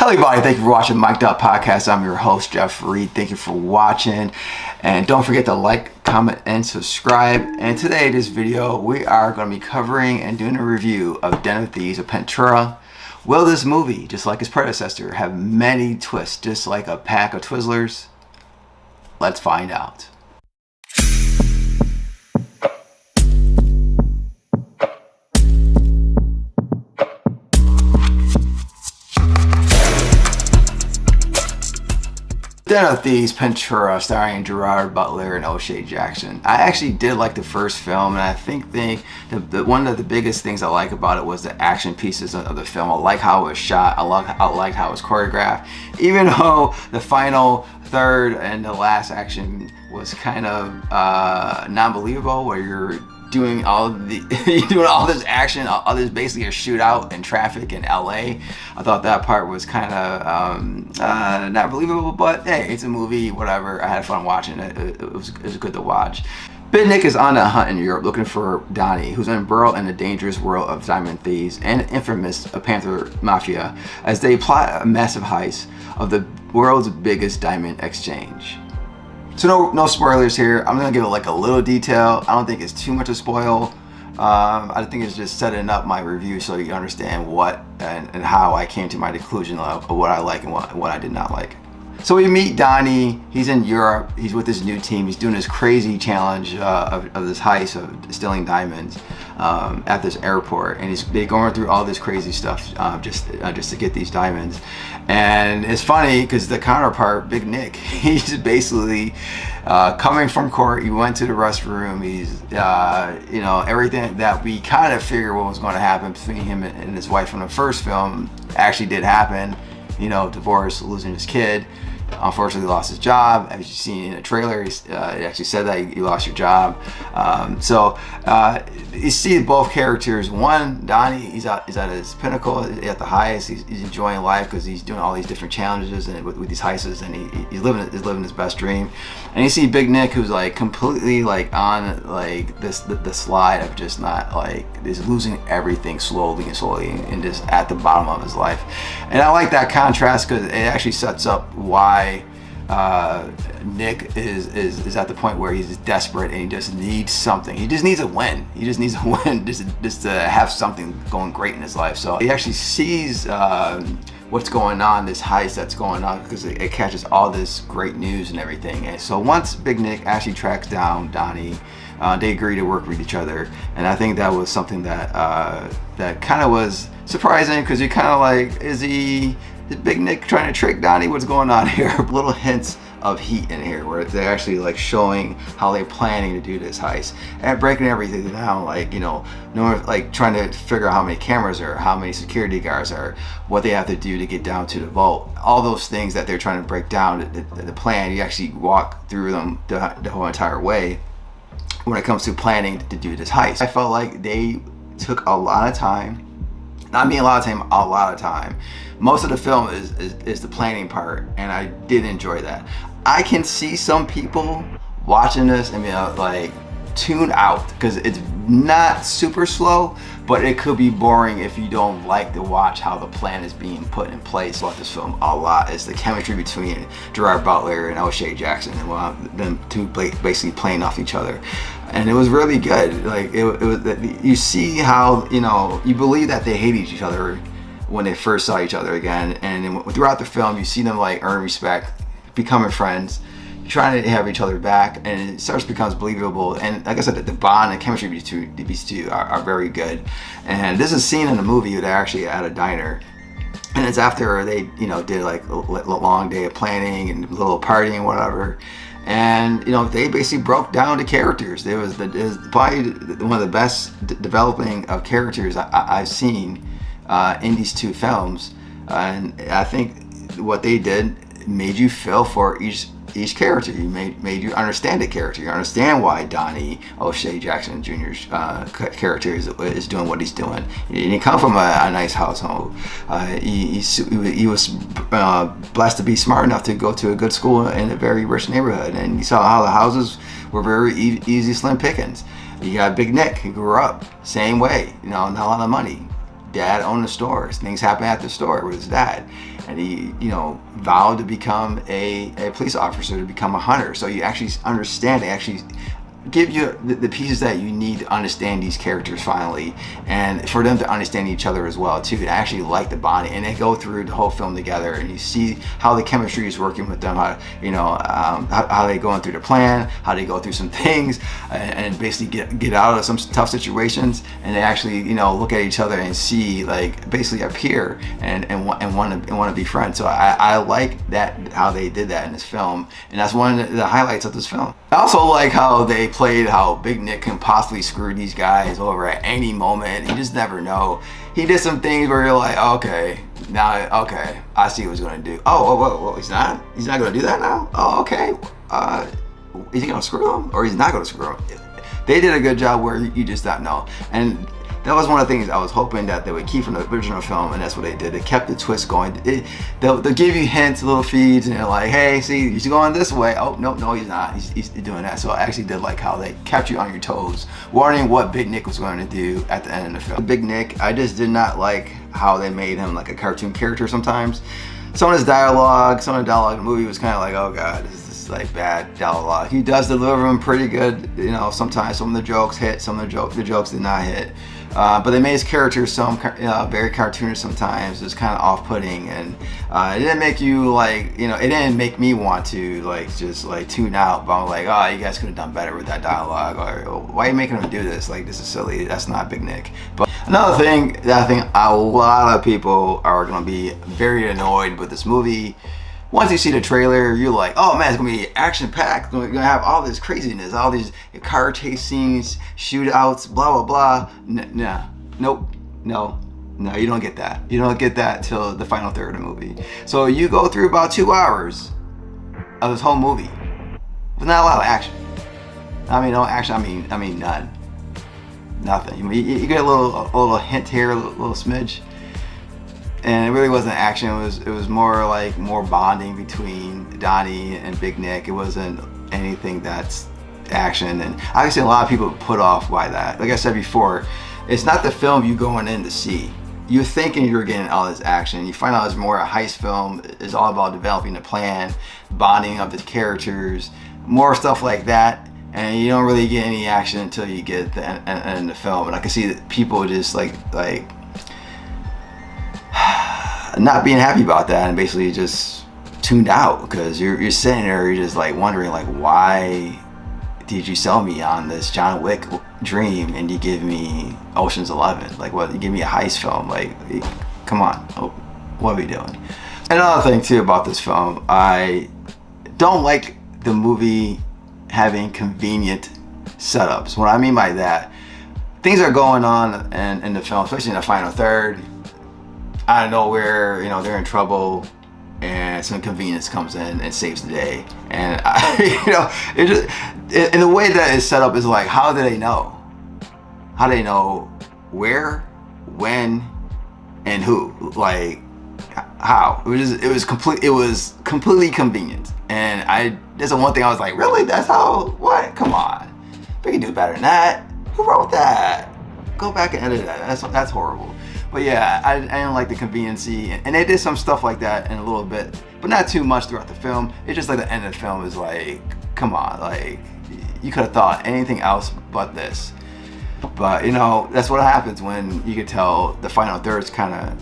Hello everybody, thank you for watching Mic'd Up Podcast. I'm your host, Jeff Reed. Thank you for watching. And don't forget to like, comment, and subscribe. And today, this video, we are going to be covering and doing a review of Den of Thieves of Pantera. Will this movie, just like its predecessor, have many twists, just like a pack of Twizzlers? Let's find out. Den of Thieves, Pantera, starring Gerard Butler and O'Shea Jackson. I actually did like the first film, and I think one of the biggest things I like about it was the action pieces of the film. I like how it was shot. I liked how it was choreographed. Even though the final third and the last action was kind of non-believable, where you're doing all this action, all this basically a shootout in traffic in LA. I thought that part was kind of not believable, but hey, it's a movie, whatever. I had fun watching it. It was good to watch. Big Nick is on a hunt in Europe looking for Donnie, who's embroiled in the dangerous world of diamond thieves and infamous Panther Mafia as they plot a massive heist of the world's biggest diamond exchange. So no spoilers here. I'm gonna give it like a little detail. I don't think it's too much to spoil. I think it's just setting up my review so you understand what and how I came to my conclusion of what I like and what I did not like. So we meet Donnie. He's in Europe. He's with his new team. He's doing this crazy challenge of this heist of stealing diamonds at this airport, and they're going through all this crazy stuff just to get these diamonds. And it's funny because the counterpart, Big Nick, he's basically coming from court. He went to the restroom. He's everything that we kind of figured what was going to happen between him and his wife from the first film actually did happen. Divorce, losing his kid. Unfortunately, lost his job. As you see in the trailer, he actually said that you lost your job. So you see both characters. One, Donnie, he's at his pinnacle, at the highest. He's enjoying life because he's doing all these different challenges and with these heists, and he's living his best dream. And you see Big Nick, who's like completely like on like the slide of just not like is losing everything slowly and just at the bottom of his life. And I like that contrast because it actually sets up why Nick is at the point where he's desperate and he just needs something. He just needs a win. He just needs a win just to have something going great in his life. So he actually sees what's going on, this heist that's going on, because it catches all this great news and everything. And so once Big Nick actually tracks down Donnie, they agree to work with each other. And I think that was something that kind of was surprising, because you're kind of like, is Big Nick trying to trick Donnie? What's going on here? Little hints of heat in here where they're actually like showing how they're planning to do this heist and breaking everything down, like like trying to figure out how many cameras are, how many security guards are, what they have to do to get down to the vault, all those things that they're trying to break down. The plan, you actually walk through them the whole entire way when it comes to planning to do this heist. I felt like they took a lot of time. Not me a lot of time. Most of the film is the planning part, and I did enjoy that. I can see some people watching this and be like tune out because it's not super slow, but it could be boring if you don't like to watch how the plan is being put in place. I love this film a lot. It's the chemistry between Gerard Butler and O'Shea Jackson, and them two basically playing off each other. And it was really good. Like it was, you see how you believe that they hate each other when they first saw each other again, and then throughout the film you see them like earn respect, becoming friends, trying to have each other back, and it starts becomes believable. And like I said, the bond and chemistry between these two are very good. And this is a scene in the movie they're actually at a diner, and it's after they did like a long day of planning and a little partying and whatever. And they basically broke down the characters. It was probably one of the best developing of characters I've seen in these two films. And I think what they did made you feel for each character. You made you understand the character. You understand why Donnie O'Shea Jackson Jr.'s character is doing what he's doing. He didn't come from a nice household. He was blessed to be smart enough to go to a good school in a very rich neighborhood, and you saw how the houses were very easy, slim pickings. You got Big Nick, who grew up same way, not a lot of money. Dad owned the stores. Things happen at the store with his dad. and he, you know, vowed to become a police officer, to become a hunter. So you actually understand, they actually give you the pieces that you need to understand these characters finally, and for them to understand each other as well too, to actually like the bonding. And they go through the whole film together, and you see how the chemistry is working with them, how, you know, how they going through the plan, how they go through some things, and basically get out of some tough situations, and they actually, you know, look at each other and see, like, basically a peer, and want to be friends. So I like that, how they did that in this film, and that's one of the highlights of this film. I also like how they played how Big Nick can possibly screw these guys over at any moment. You just never know. He did some things where you're like, okay, now, okay, I see what he's gonna do. Oh, whoa, he's not gonna do that now? Oh, okay. Is he gonna screw him, or he's not gonna screw him? They did a good job where you just don't know. And that was one of the things I was hoping that they would keep from the original film, and that's what they did. They kept the twist going. They'll give you hints, little feeds, and they're like, hey, see, he's going this way. Oh, no, he's not. He's doing that. So I actually did like how they kept you on your toes, wondering what Big Nick was going to do at the end of the film. Big Nick, I just did not like how they made him like a cartoon character sometimes. Some of the dialogue in the movie was kind of like, oh God, this is like bad dialogue. He does deliver them pretty good, you know, sometimes some of the jokes hit, some of the jokes did not hit. But they made his character very cartoonish sometimes. It was kind of off-putting, and it didn't make you like, you know, it didn't make me want to like just like tune out. But I'm like, oh, you guys could have done better with that dialogue, or why are you making him do this? Like, this is silly. That's not Big Nick. But another thing that I think a lot of people are going to be very annoyed with this movie. Once you see the trailer, you're like, oh man, it's gonna be action-packed. We're gonna have all this craziness, all these car chase scenes, shootouts, blah, blah, blah. No, you don't get that. You don't get that till the final third of the movie. So you go through about 2 hours of this whole movie with not a lot of action. I mean, no action, I mean none. Nothing. You get a little hint here, a little smidge. And it really wasn't action. It was more like bonding between Donnie and Big Nick. It wasn't anything that's action. And obviously a lot of people put off by that. Like I said before, it's not the film you going in to see. You're thinking you're getting all this action. You find out it's more a heist film. It's all about developing a plan, bonding of the characters, more stuff like that. And you don't really get any action until you get the end of the film. And I can see that people just like not being happy about that, and basically just tuned out, because you're sitting there, you're just like wondering, like, why did you sell me on this John Wick dream and you give me Ocean's 11? Like, what, you give me a heist film? Like, come on, what are we doing? Another thing too about this film, I don't like the movie having convenient setups. What I mean by that, things are going on in the film, especially in the final third. Out of nowhere, you know, they're in trouble, and some convenience comes in and saves the day. And you know, it just, in the way that it's set up, is like, how do they know? How do they know where, when, and who? Like, how? It was completely convenient. And that's the one thing I was like, really? That's how? What? Come on, we can do better than that. Who wrote that? Go back and edit that. That's horrible. But yeah, I didn't like the conveniency, and they did some stuff like that in a little bit, but not too much throughout the film. It's just like the end of the film is like, come on, like, you could have thought anything else but this. But you know, that's what happens when you could tell the final third's kind of,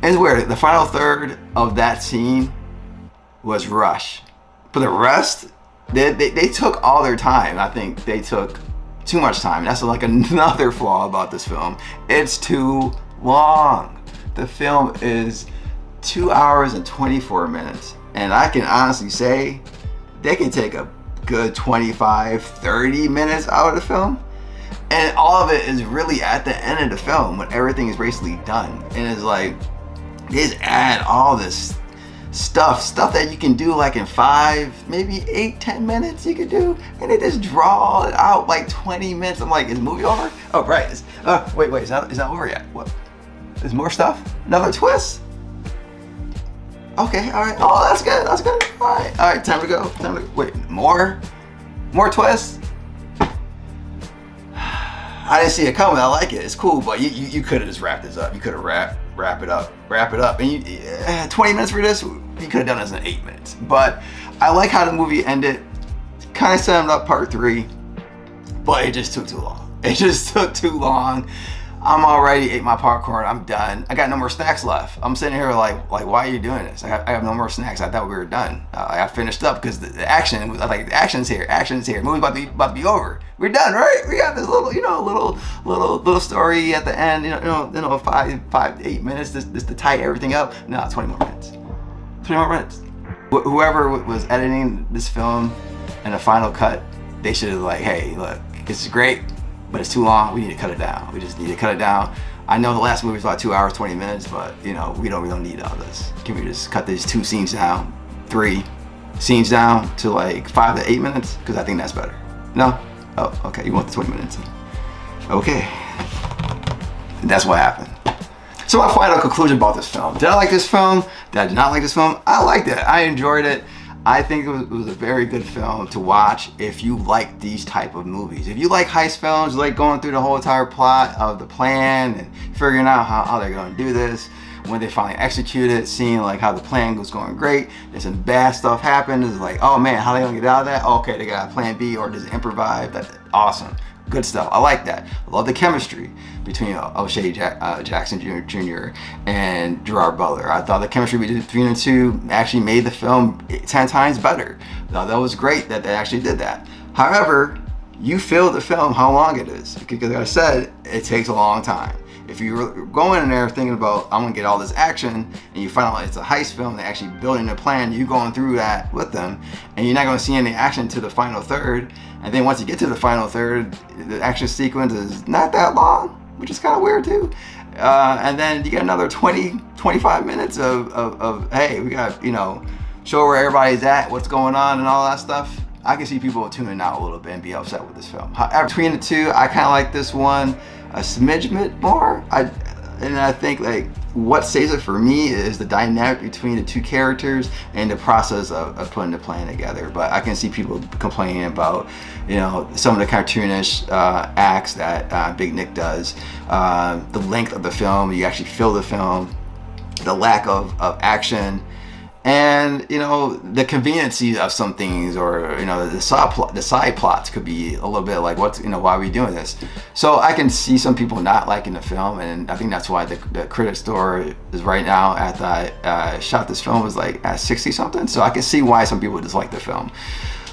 it's weird. The final third of that scene was rush, but the rest, they took all their time. I think they took too much time. That's like another flaw about this film. It's too long. The film is 2 hours and 24 minutes. And I can honestly say they can take a good 25-30 minutes out of the film. And all of it is really at the end of the film when everything is basically done. And it's like, they just add all this stuff that you can do like in 5, maybe 8-10 minutes you could do, and they just draw it out like 20 minutes. I'm like, is the movie over? Oh right, wait, it's not over yet. What? There's more stuff? Another twist? Okay, all right. Oh, that's good. All right, time to go. Wait, more twists? I didn't see it coming. I like it. It's cool, but you could have just wrapped this up. You could have wrapped wrap it up. And you, 20 minutes for this, you could have done this in 8 minutes. But I like how the movie ended. Kind of set up part 3, but it just took too long. It just took too long. I'm already ate my popcorn. I'm done. I got no more snacks left. I'm sitting here like why are you doing this? I have no more snacks. I thought we were done. I finished up because the action was like, the action's here. Movie's about to be over. We're done, right? We got this little, little story at the end. 5 to 8 minutes just to tie everything up. No, 20 more minutes. 20 more minutes. Whoever was editing this film and the final cut, they should have like, hey, look, this is great, but it's too long. We need to cut it down. We just need to cut it down. I know the last movie was about 2 hours, 20 minutes, but we don't need all this. Can we just cut these 2 scenes down, 3 scenes down to like 5 to 8 minutes? Because I think that's better. No? Oh, okay. You want the 20 minutes? Okay. And that's what happened. So my final conclusion about this film. Did I like this film? Did I not like this film? I liked it. I enjoyed it. I think it was a very good film to watch if you like these type of movies. If you like heist films, like going through the whole entire plot of the plan and figuring out how they're going to do this, when they finally execute it, seeing like how the plan was going great, there's some bad stuff happen, it's like, oh man, how are they going to get out of that? Okay, they got a plan B, or just improvise. That's awesome. Good stuff. I like that. I love the chemistry between O'Shea Jackson Jr. and Gerard Butler. I thought the chemistry between the two actually made the film 10 times better. That was great that they actually did that. However, you feel the film how long it is, because like I said, it takes a long time. If you're going in there thinking about, I'm gonna get all this action, and you find out it's a heist film, they're actually building a plan, you going through that with them, and you're not gonna see any action to the final third, and then once you get to the final third, the action sequence is not that long, which is kind of weird too. And then you get another 20-25 minutes of hey, we got, show where everybody's at, what's going on and all that stuff. I can see people tuning out a little bit and be upset with this film. However, between the two, I kind of like this one a smidge bit more. And I think like what saves it for me is the dynamic between the two characters and the process of putting the plan together. But I can see people complaining about, some of the cartoonish acts that Big Nick does, the length of the film, you actually feel the film, the lack of action, and the conveniency of some things, or the side plots could be a little bit like, what's why are we doing this? So I can see some people not liking the film, and I think that's why the critic score is right now at the shot this film was like at 60 something. So I can see why some people dislike the film.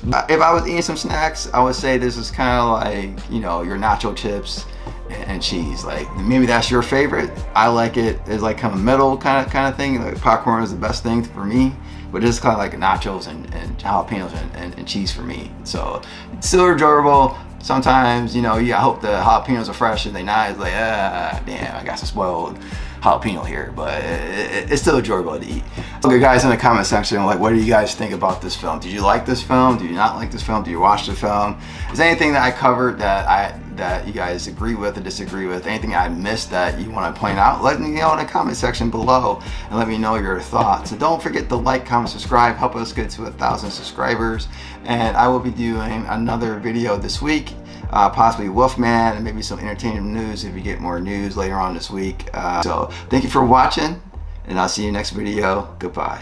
If I was eating some snacks, I would say this is kind of like your nacho chips and cheese. Like maybe that's your favorite. I like it as like kind of middle kind of thing. Like popcorn is the best thing for me, but it's kind of like nachos and jalapenos and cheese for me. So it's still enjoyable. Sometimes I hope the jalapenos are fresh, and they not. It's like damn, I got some spoiled jalapeno here, but it's still enjoyable to eat. Okay guys, in the comment section, like, what do you guys think about this film? Did you like this film? Do you not like this film? Do you watch the film? Is there anything that I covered that you guys agree with or disagree with? Anything I missed that you want to point out? Let me know in the comment section below and let me know your thoughts. And don't forget to like, comment, subscribe. Help us get to 1,000 subscribers. And I will be doing another video this week. Possibly Wolfman, and maybe some entertainment news if you get more news later on this week. So thank you for watching, and I'll see you next video. Goodbye.